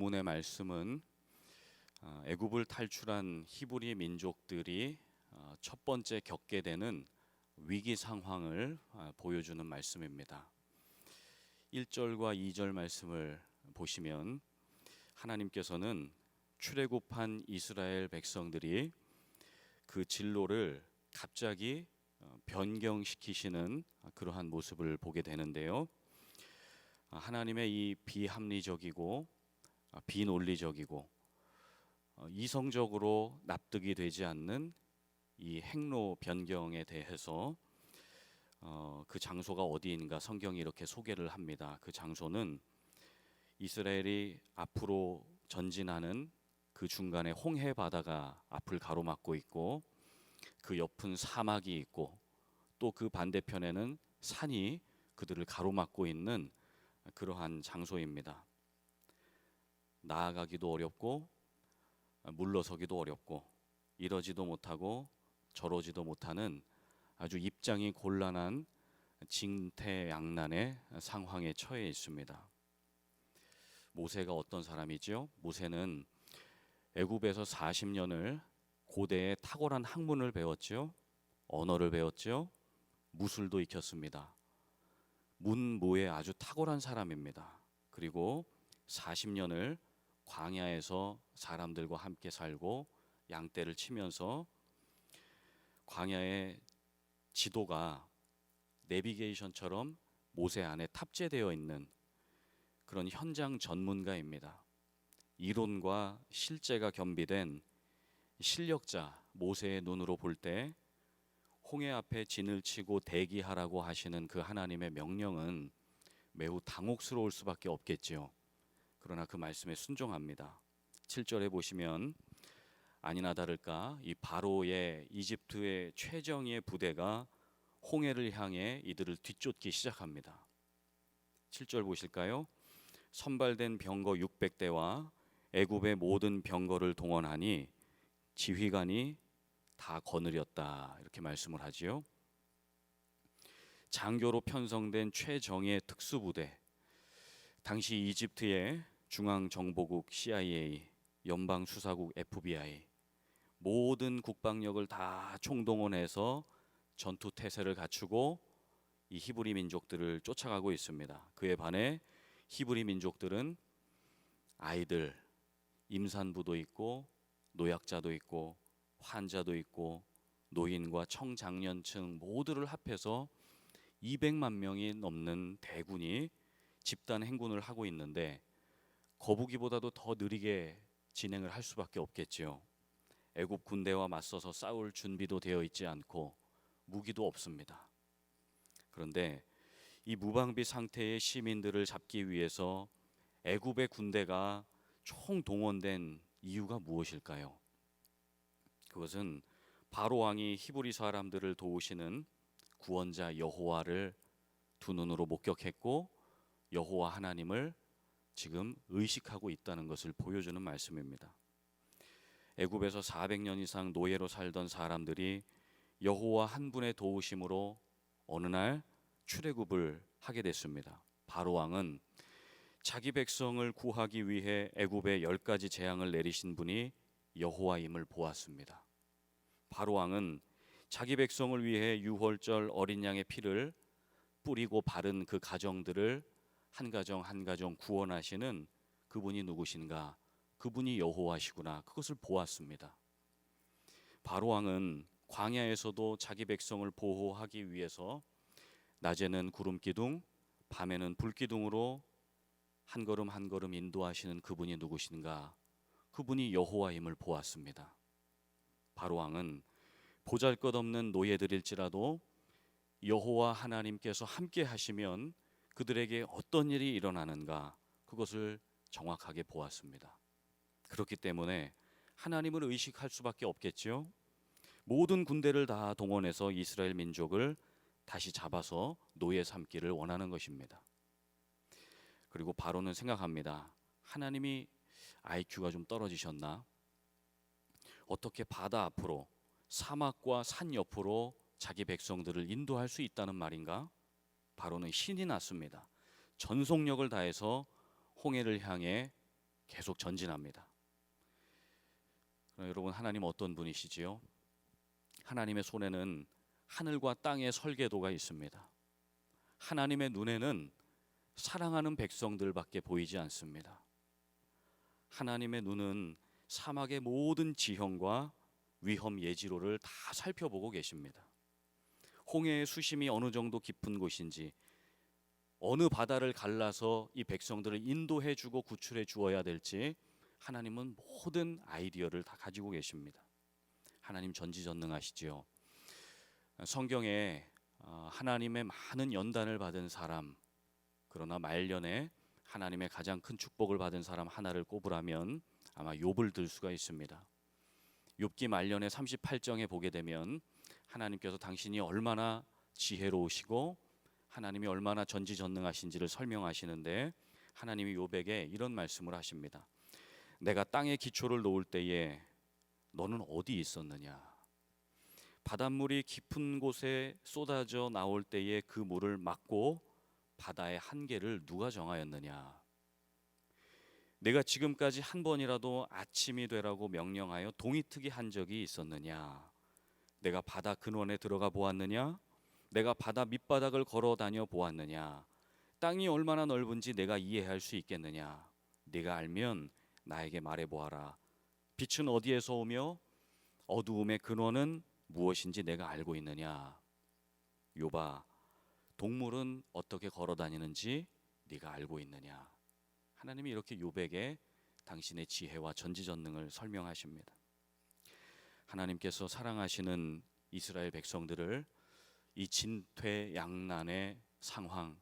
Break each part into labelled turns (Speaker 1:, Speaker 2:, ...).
Speaker 1: 본문의 말씀은 애굽을 탈출한 히브리 민족들이 첫 번째 겪게 되는 위기 상황을 보여주는 말씀입니다. 1절과 2절 말씀을 보시면 하나님께서는 출애굽한 이스라엘 백성들이 그 진로를 갑자기 변경시키시는 그러한 모습을 보게 되는데요. 하나님의 이 비합리적이고 비논리적이고 이성적으로 납득이 되지 않는 이 행로 변경에 대해서 그 장소가 어디인가 성경이 이렇게 소개를 합니다. 그 장소는 이스라엘이 앞으로 전진하는 그 중간에 홍해 바다가 앞을 가로막고 있고 그 옆은 사막이 있고 또 그 반대편에는 산이 그들을 가로막고 있는 그러한 장소입니다. 나아가기도 어렵고 물러서기도 어렵고 이러지도 못하고 저러지도 못하는 아주 입장이 곤란한 진퇴양난의 상황에 처해 있습니다. 모세가 어떤 사람이죠? 모세는 애굽에서 40년을 고대의 탁월한 학문을 배웠죠. 언어를 배웠죠. 무술도 익혔습니다. 문무에 아주 탁월한 사람입니다. 그리고 40년을 광야에서 사람들과 함께 살고 양떼를 치면서 광야의 지도가 내비게이션처럼 모세 안에 탑재되어 있는 그런 현장 전문가입니다. 이론과 실제가 겸비된 실력자 모세의 눈으로 볼 때 홍해 앞에 진을 치고 대기하라고 하시는 그 하나님의 명령은 매우 당혹스러울 수밖에 없겠지요. 그러나 그 말씀에 순종합니다. 7절에 보시면 아니나 다를까 이 바로의 이집트의 최정예 부대가 홍해를 향해 이들을 뒤쫓기 시작합니다. 7절 보실까요? 선발된 병거 600대와 애굽의 모든 병거를 동원하니 지휘관이 다 거느렸다 이렇게 말씀을 하지요. 장교로 편성된 최정예 특수부대, 당시 이집트의 중앙정보국 CIA, 연방수사국 FBI 모든 국방력을 다 총동원해서 전투 태세를 갖추고 이 히브리 민족들을 쫓아가고 있습니다. 그에 반해 히브리 민족들은 아이들, 임산부도 있고 노약자도 있고 환자도 있고 노인과 청장년층 모두를 합해서 200만 명이 넘는 대군이 집단 행군을 하고 있는데 거북이보다도 더 느리게 진행을 할 수밖에 없겠지요. 애굽 군대와 맞서서 싸울 준비도 되어 있지 않고 무기도 없습니다. 그런데 이 무방비 상태의 시민들을 잡기 위해서 애굽의 군대가 총동원된 이유가 무엇일까요? 그것은 바로 왕이 히브리 사람들을 도우시는 구원자 여호와를 두 눈으로 목격했고 여호와 하나님을 지금 의식하고 있다는 것을 보여주는 말씀입니다. 애굽에서 400년 이상 노예로 살던 사람들이 여호와 한 분의 도우심으로 어느 날 출애굽을 하게 됐습니다. 바로 왕은 자기 백성을 구하기 위해 애굽에 10가지 재앙을 내리신 분이 여호와임을 보았습니다. 바로 왕은 자기 백성을 위해 유월절 어린 양의 피를 뿌리고 바른 그 가정들을 한 가정 한 가정 구원하시는 그분이 누구신가? 그분이 여호와시구나. 그것을 보았습니다. 바로 왕은 광야에서도 자기 백성을 보호하기 위해서 낮에는 구름 기둥, 밤에는 불 기둥으로 한 걸음 한 걸음 인도하시는 그분이 누구신가? 그분이 여호와임을 보았습니다. 바로 왕은 보잘것없는 노예들일지라도 여호와 하나님께서 함께 하시면 그들에게 어떤 일이 일어나는가 그것을 정확하게 보았습니다. 그렇기 때문에 하나님을 의식할 수밖에 없겠지요. 모든 군대를 다 동원해서 이스라엘 민족을 다시 잡아서 노예 삼기를 원하는 것입니다. 그리고 바로는 생각합니다. 하나님이 IQ가 좀 떨어지셨나? 어떻게 바다 앞으로 사막과 산 옆으로 자기 백성들을 인도할 수 있다는 말인가? 바로는 신이 났습니다. 전속력을 다해서 홍해를 향해 계속 전진합니다. 여러분, 하나님 어떤 분이시지요? 하나님의 손에는 하늘과 땅의 설계도가 있습니다. 하나님의 눈에는 사랑하는 백성들밖에 보이지 않습니다. 하나님의 눈은 사막의 모든 지형과 위험 예지로를 다 살펴보고 계십니다. 홍해의 수심이 어느 정도 깊은 곳인지, 어느 바다를 갈라서 이 백성들을 인도해 주고 구출해 주어야 될지 하나님은 모든 아이디어를 다 가지고 계십니다. 하나님 전지전능하시지요. 성경에 하나님의 많은 연단을 받은 사람, 그러나 말년에 하나님의 가장 큰 축복을 받은 사람 하나를 꼽으라면 아마 욥을 들 수가 있습니다. 욥기 말년에 38장에 보게 되면 하나님께서 당신이 얼마나 지혜로우시고 하나님이 얼마나 전지전능하신지를 설명하시는데, 하나님이 욥에게 이런 말씀을 하십니다. 내가 땅에 기초를 놓을 때에 너는 어디 있었느냐? 바닷물이 깊은 곳에 쏟아져 나올 때에 그 물을 막고 바다의 한계를 누가 정하였느냐? 내가 지금까지 한 번이라도 아침이 되라고 명령하여 동이트기 한 적이 있었느냐? 내가 바다 근원에 들어가 보았느냐? 내가 바다 밑바닥을 걸어 다녀 보았느냐? 땅이 얼마나 넓은지 내가 이해할 수 있겠느냐? 네가 알면 나에게 말해 보아라. 빛은 어디에서 오며 어두움의 근원은 무엇인지 내가 알고 있느냐? 욥아, 동물은 어떻게 걸어 다니는지 네가 알고 있느냐? 하나님이 이렇게 욥에게 당신의 지혜와 전지전능을 설명하십니다. 하나님께서 사랑하시는 이스라엘 백성들을 이 진퇴양난의 상황,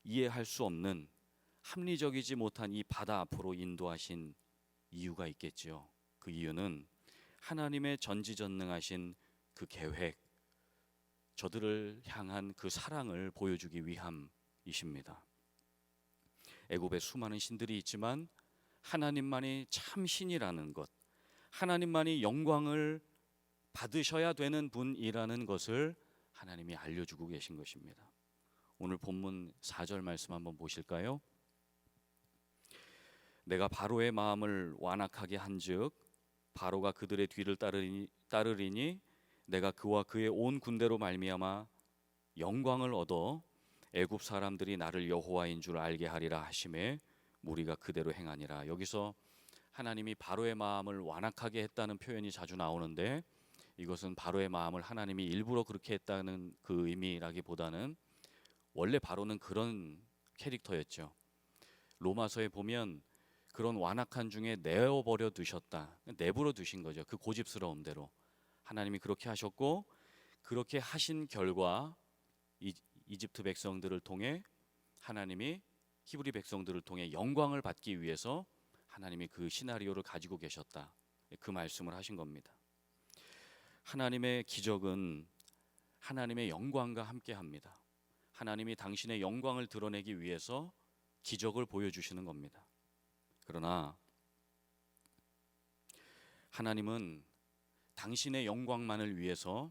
Speaker 1: 이해할 수 없는 합리적이지 못한 이 바다 앞으로 인도하신 이유가 있겠지요. 그 이유는 하나님의 전지전능하신 그 계획, 저들을 향한 그 사랑을 보여주기 위함이십니다. 애굽에 수많은 신들이 있지만 하나님만이 참 신이라는 것, 하나님만이 영광을 받으셔야 되는 분이라는 것을 하나님이 알려주고 계신 것입니다. 오늘 본문 4절 말씀 한번 보실까요? 내가 바로의 마음을 완악하게 한즉 바로가 그들의 뒤를 따르리니 내가 그와 그의 온 군대로 말미암아 영광을 얻어 애굽 사람들이 나를 여호와인 줄 알게 하리라 하심에 무리가 그대로 행하니라. 여기서 하나님이 바로의 마음을 완악하게 했다는 표현이 자주 나오는데, 이것은 바로의 마음을 하나님이 일부러 그렇게 했다는 그 의미라기보다는 원래 바로는 그런 캐릭터였죠. 로마서에 보면 그런 완악한 중에 내어버려 두셨다, 내버려 두신 거죠. 그 고집스러운 대로 하나님이 그렇게 하셨고, 그렇게 하신 결과 이집트 백성들을 통해 하나님이 히브리 백성들을 통해 영광을 받기 위해서 하나님이 그 시나리오를 가지고 계셨다, 그 말씀을 하신 겁니다. 하나님의 기적은 하나님의 영광과 함께합니다. 하나님이 당신의 영광을 드러내기 위해서 기적을 보여주시는 겁니다. 그러나 하나님은 당신의 영광만을 위해서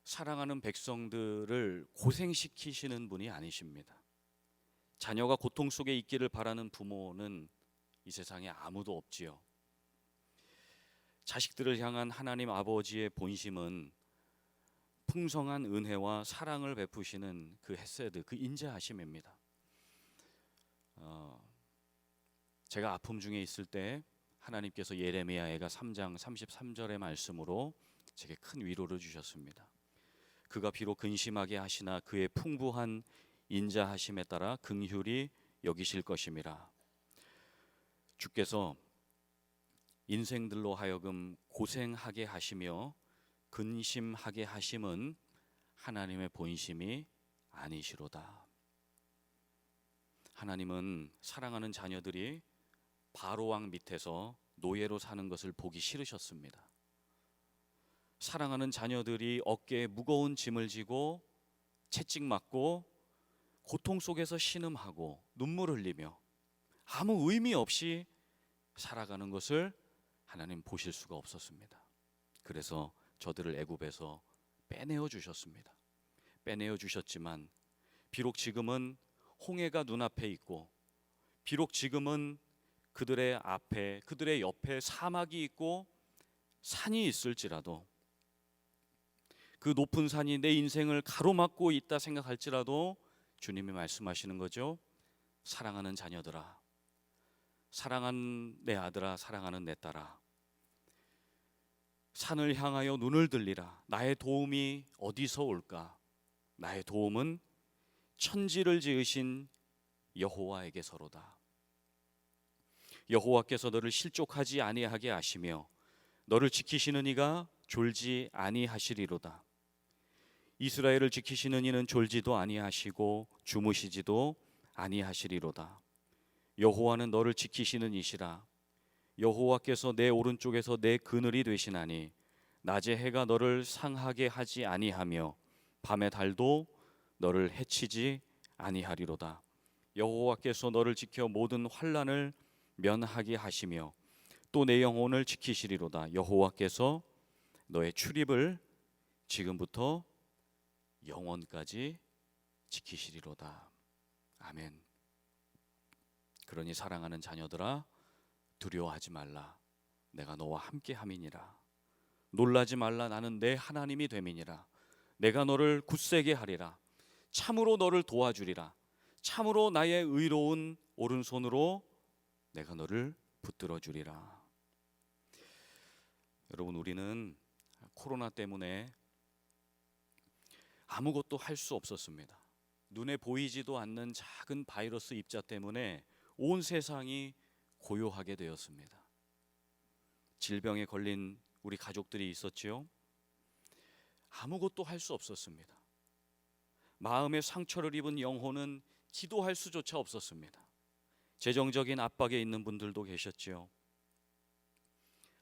Speaker 1: 사랑하는 백성들을 고생시키시는 분이 아니십니다. 자녀가 고통 속에 있기를 바라는 부모는 이 세상에 아무도 없지요. 자식들을 향한 하나님 아버지의 본심은 풍성한 은혜와 사랑을 베푸시는 그 헤세드, 그 인자하심입니다. 제가 아픔 중에 있을 때 하나님께서 예레미야가 3장 33절의 말씀으로 제게 큰 위로를 주셨습니다. 그가 비록 근심하게 하시나 그의 풍부한 인자하심에 따라 긍휼히 여기실 것임이라. 주께서 인생들로 하여금 고생하게 하시며 근심하게 하심은 하나님의 본심이 아니시로다. 하나님은 사랑하는 자녀들이 바로 왕 밑에서 노예로 사는 것을 보기 싫으셨습니다. 사랑하는 자녀들이 어깨에 무거운 짐을 지고 채찍맞고 고통 속에서 신음하고 눈물 흘리며 아무 의미 없이 살아가는 것을 하나님 보실 수가 없었습니다. 그래서 저들을 애굽에서 빼내어 주셨습니다. 빼내어 주셨지만 비록 지금은 홍해가 눈앞에 있고, 비록 지금은 그들의 앞에, 그들의 옆에 사막이 있고 산이 있을지라도, 그 높은 산이 내 인생을 가로막고 있다 생각할지라도 주님이 말씀하시는 거죠. 사랑하는 자녀들아, 사랑하는 내 아들아, 사랑하는 내 딸아, 산을 향하여 눈을 들리라. 나의 도움이 어디서 올까? 나의 도움은 천지를 지으신 여호와에게서로다. 여호와께서 너를 실족하지 아니하게 하시며 너를 지키시는 이가 졸지 아니하시리로다. 이스라엘을 지키시는 이는 졸지도 아니하시고 주무시지도 아니하시리로다. 여호와는 너를 지키시는 이시라. 여호와께서 내 오른쪽에서 내 그늘이 되시나니 낮에 해가 너를 상하게 하지 아니하며 밤의 달도 너를 해치지 아니하리로다. 여호와께서 너를 지켜 모든 환난을 면하게 하시며 또 내 영혼을 지키시리로다. 여호와께서 너의 출입을 지금부터 영원까지 지키시리로다. 아멘. 그러니 사랑하는 자녀들아, 두려워하지 말라. 내가 너와 함께 함이니라. 놀라지 말라. 나는 내 하나님이 됨이니라. 내가 너를 굳세게 하리라. 참으로 너를 도와주리라. 참으로 나의 의로운 오른손으로 내가 너를 붙들어 주리라. 여러분, 우리는 코로나 때문에 아무것도 할 수 없었습니다. 눈에 보이지도 않는 작은 바이러스 입자 때문에 온 세상이 고요하게 되었습니다. 질병에 걸린 우리 가족들이 있었지요. 아무것도 할 수 없었습니다. 마음의 상처를 입은 영혼은 기도할 수조차 없었습니다. 재정적인 압박에 있는 분들도 계셨지요.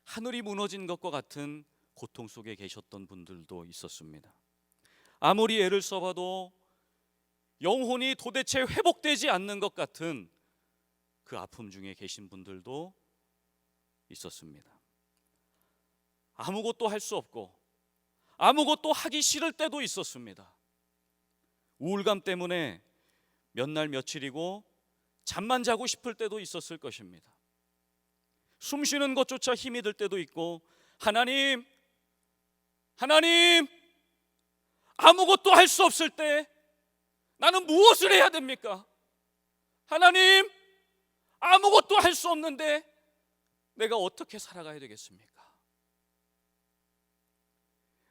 Speaker 1: 하늘이 무너진 것과 같은 고통 속에 계셨던 분들도 있었습니다. 아무리 애를 써봐도 영혼이 도대체 회복되지 않는 것 같은 그 아픔 중에 계신 분들도 있었습니다. 아무것도 할 수 없고 아무것도 하기 싫을 때도 있었습니다. 우울감 때문에 몇 날 며칠이고 잠만 자고 싶을 때도 있었을 것입니다. 숨 쉬는 것조차 힘이 들 때도 있고, 하나님, 아무것도 할 수 없을 때 나는 무엇을 해야 됩니까? 하나님, 아무것도 할 수 없는데 내가 어떻게 살아가야 되겠습니까?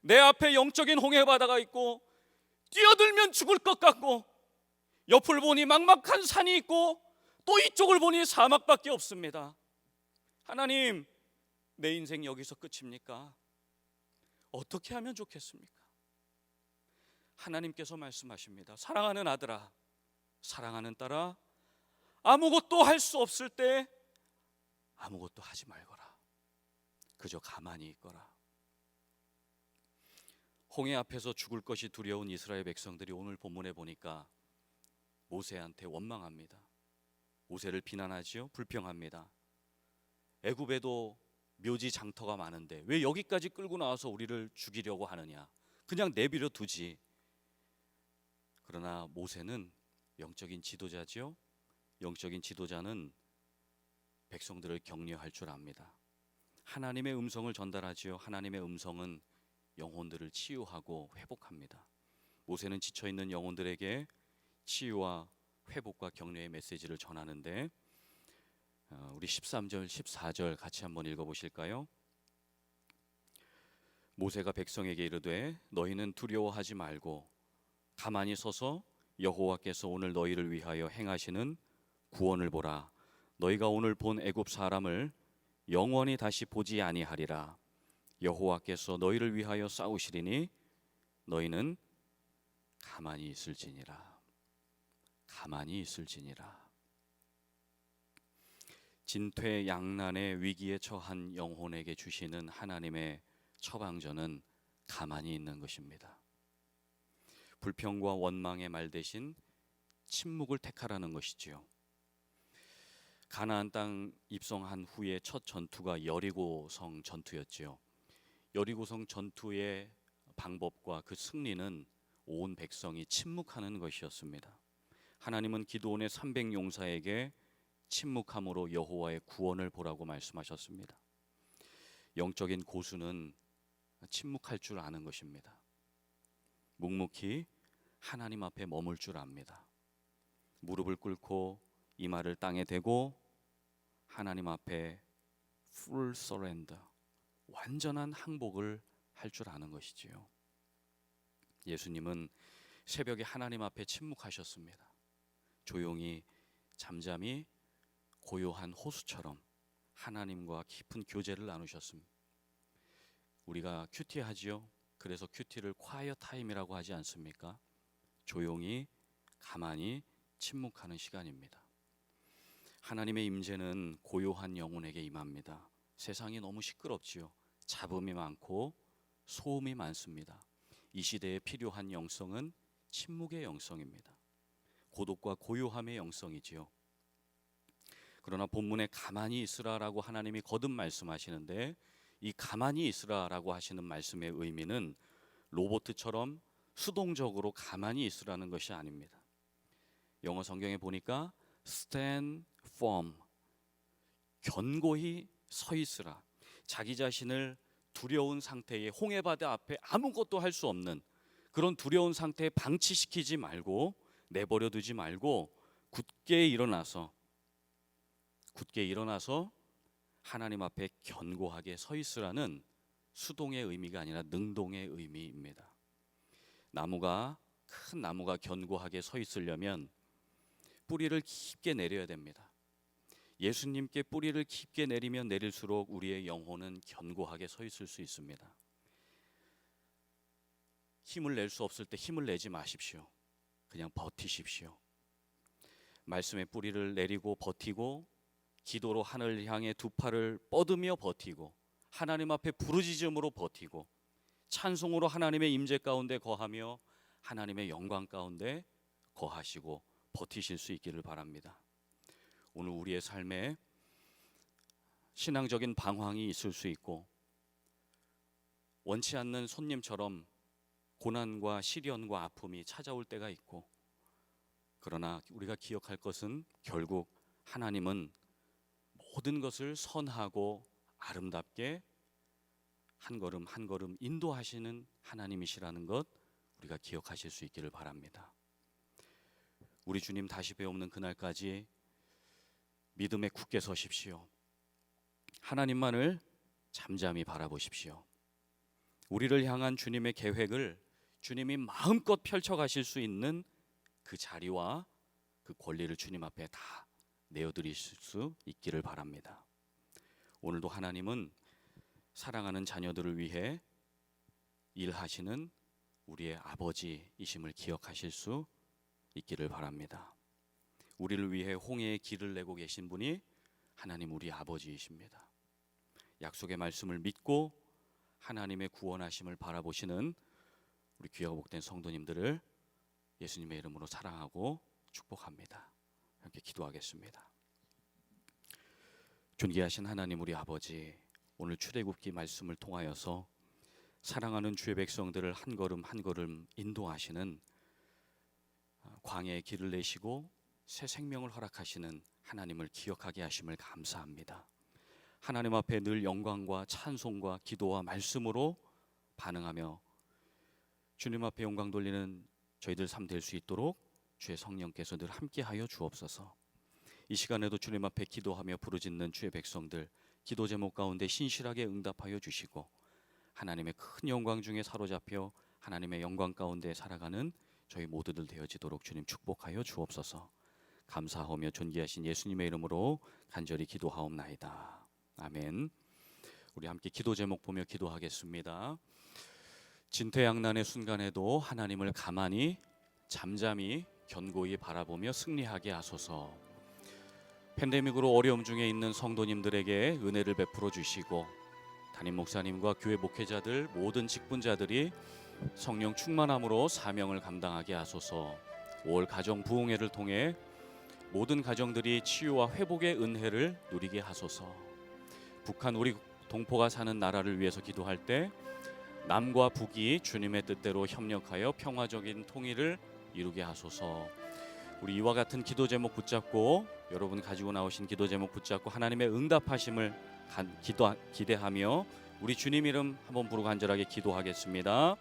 Speaker 1: 내 앞에 영적인 홍해바다가 있고 뛰어들면 죽을 것 같고, 옆을 보니 막막한 산이 있고 또 이쪽을 보니 사막밖에 없습니다. 하나님, 내 인생 여기서 끝입니까? 어떻게 하면 좋겠습니까? 하나님께서 말씀하십니다. 사랑하는 아들아, 사랑하는 딸아, 아무것도 할 수 없을 때 아무것도 하지 말거라. 그저 가만히 있거라. 홍해 앞에서 죽을 것이 두려운 이스라엘 백성들이 오늘 본문에 보니까 모세한테 원망합니다. 모세를 비난하지요. 불평합니다. 애굽에도 묘지 장터가 많은데 왜 여기까지 끌고 나와서 우리를 죽이려고 하느냐. 그냥 내버려 두지. 그러나 모세는 영적인 지도자지요. 영적인 지도자는 백성들을 격려할 줄 압니다. 하나님의 음성을 전달하지요. 하나님의 음성은 영혼들을 치유하고 회복합니다. 모세는 지쳐있는 영혼들에게 치유와 회복과 격려의 메시지를 전하는데, 우리 13절 14절 같이 한번 읽어보실까요? 모세가 백성에게 이르되 너희는 두려워하지 말고 가만히 서서 여호와께서 오늘 너희를 위하여 행하시는 구원을 보라. 너희가 오늘 본 애굽 사람을 영원히 다시 보지 아니하리라. 여호와께서 너희를 위하여 싸우시리니 너희는 가만히 있을지니라. 가만히 있을지니라. 진퇴양난의 위기에 처한 영혼에게 주시는 하나님의 처방전은 가만히 있는 것입니다. 불평과 원망의 말 대신 침묵을 택하라는 것이지요. 가나안 땅 입성한 후에 첫 전투가 여리고성 전투였지요. 여리고성 전투의 방법과 그 승리는 온 백성이 침묵하는 것이었습니다. 하나님은 기드온의 300용사에게 침묵함으로 여호와의 구원을 보라고 말씀하셨습니다. 영적인 고수는 침묵할 줄 아는 것입니다. 묵묵히 하나님 앞에 머물 줄 압니다. 무릎을 꿇고 이마를 땅에 대고 하나님 앞에 full surrender, 완전한 항복을 할 줄 아는 것이지요. 예수님은 새벽에 하나님 앞에 침묵하셨습니다. 조용히 잠잠히 고요한 호수처럼 하나님과 깊은 교제를 나누셨습니다. 우리가 큐티 하지요. 그래서 큐티를 quiet 타임이라고 하지 않습니까? 조용히 가만히 침묵하는 시간입니다. 하나님의 임재는 고요한 영혼에게 임합니다. 세상이 너무 시끄럽지요. 잡음이 많고 소음이 많습니다. 이 시대에 필요한 영성은 침묵의 영성입니다. 고독과 고요함의 영성이지요. 그러나 본문에 가만히 있으라라고 하나님이 거듭 말씀하시는데, 이 가만히 있으라라고 하시는 말씀의 의미는 로봇처럼 수동적으로 가만히 있으라는 것이 아닙니다. 영어 성경에 보니까 stand firm, 견고히 서 있으라. 자기 자신을 두려운 상태에, 홍해바다 앞에 아무것도 할 수 없는 그런 두려운 상태에 방치시키지 말고, 내버려 두지 말고 굳게 일어나서 하나님 앞에 견고하게 서 있으라는 수동의 의미가 아니라 능동의 의미입니다. 큰 나무가 견고하게 서 있으려면 뿌리를 깊게 내려야 됩니다. 예수님께 뿌리를 깊게 내리면 내릴수록 우리의 영혼은 견고하게 서 있을 수 있습니다. 힘을 낼 수 없을 때 힘을 내지 마십시오. 그냥 버티십시오. 말씀의 뿌리를 내리고 버티고, 기도로 하늘 향해 두 팔을 뻗으며 버티고, 하나님 앞에 부르짖음으로 버티고, 찬송으로 하나님의 임재 가운데 거하며 하나님의 영광 가운데 거하시고 버티실 수 있기를 바랍니다. 오늘 우리의 삶에 신앙적인 방황이 있을 수 있고, 원치 않는 손님처럼 고난과 시련과 아픔이 찾아올 때가 있고, 그러나 우리가 기억할 것은 결국 하나님은 모든 것을 선하고 아름답게 한 걸음 한 걸음 인도하시는 하나님이시라는 것, 우리가 기억하실 수 있기를 바랍니다. 우리 주님 다시 뵈옵는 그날까지 믿음에 굳게 서십시오. 하나님만을 잠잠히 바라보십시오. 우리를 향한 주님의 계획을 주님이 마음껏 펼쳐가실 수 있는 그 자리와 그 권리를 주님 앞에 다 내어드리실 수 있기를 바랍니다. 오늘도 하나님은 사랑하는 자녀들을 위해 일하시는 우리의 아버지이심을 기억하실 수 있기를 바랍니다. 우리를 위해 홍해의 길을 내고 계신 분이 하나님 우리 아버지이십니다. 약속의 말씀을 믿고 하나님의 구원하심을 바라보시는 우리 귀하고 복된 성도님들을 예수님의 이름으로 사랑하고 축복합니다. 함께 기도하겠습니다. 존귀하신 하나님 우리 아버지, 오늘 출애굽기 말씀을 통하여서 사랑하는 주의 백성들을 한 걸음 한 걸음 인도하시는, 광야의 길을 내시고 새 생명을 허락하시는 하나님을 기억하게 하심을 감사합니다. 하나님 앞에 늘 영광과 찬송과 기도와 말씀으로 반응하며 주님 앞에 영광 돌리는 저희들 삶 될 수 있도록 주의 성령께서 늘 함께하여 주옵소서. 이 시간에도 주님 앞에 기도하며 부르짖는 주의 백성들, 기도 제목 가운데 신실하게 응답하여 주시고 하나님의 큰 영광 중에 사로잡혀 하나님의 영광 가운데 살아가는 저희 모두들 되어지도록 주님 축복하여 주옵소서. 감사하며 존귀하신 예수님의 이름으로 간절히 기도하옵나이다. 아멘. 우리 함께 기도 제목 보며 기도하겠습니다. 진퇴양난의 순간에도 하나님을 가만히 잠잠히 견고히 바라보며 승리하게 하소서. 팬데믹으로 어려움 중에 있는 성도님들에게 은혜를 베풀어 주시고, 담임 목사님과 교회 목회자들 모든 직분자들이 성령 충만함으로 사명을 감당하게 하소서. 5월 가정 부흥회를 통해 모든 가정들이 치유와 회복의 은혜를 누리게 하소서. 북한 우리 동포가 사는 나라를 위해서 기도할 때 남과 북이 주님의 뜻대로 협력하여 평화적인 통일을 이루게 하소서. 우리 이와 같은 기도 제목 붙잡고 여러분 가지고 나오신 기도 제목 붙잡고 하나님의 응답하심을 기대하며 우리 주님 이름 한번 부르고 간절하게 기도하겠습니다.